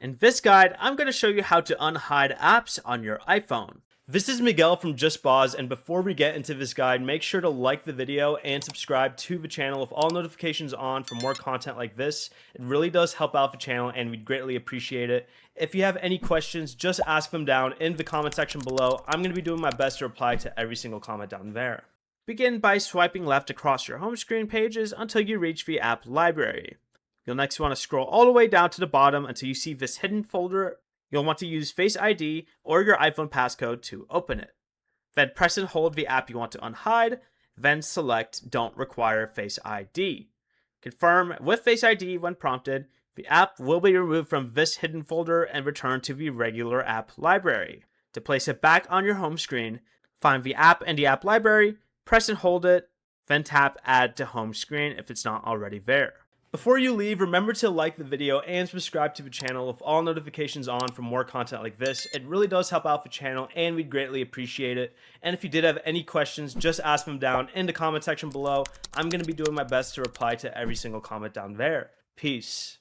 In this guide, I'm going to show you how to unhide apps on your iPhone. This is Miguel from Just Pause, and before we get into this guide, make sure to like the video and subscribe to the channel with all notifications on for more content like this. It really does help out the channel and we'd greatly appreciate it. If you have any questions, just ask them down in the comment section below. I'm going to be doing my best to reply to every single comment down there. Begin by swiping left across your home screen pages until you reach the app library. You'll next want to scroll all the way down to the bottom until you see this hidden folder. You'll want to use Face ID or your iPhone passcode to open it. Then press and hold the app you want to unhide, then select Don't Require Face ID. Confirm with Face ID when prompted. The app will be removed from this hidden folder and returned to the regular app library. To place it back on your home screen, find the app in the app library, press and hold it, then tap Add to Home Screen if it's not already there. Before you leave, remember to like the video and subscribe to the channel with all notifications on for more content like this. It really does help out the channel and we'd greatly appreciate it. And if you did have any questions, just ask them down in the comment section below. I'm going to be doing my best to reply to every single comment down there. Peace.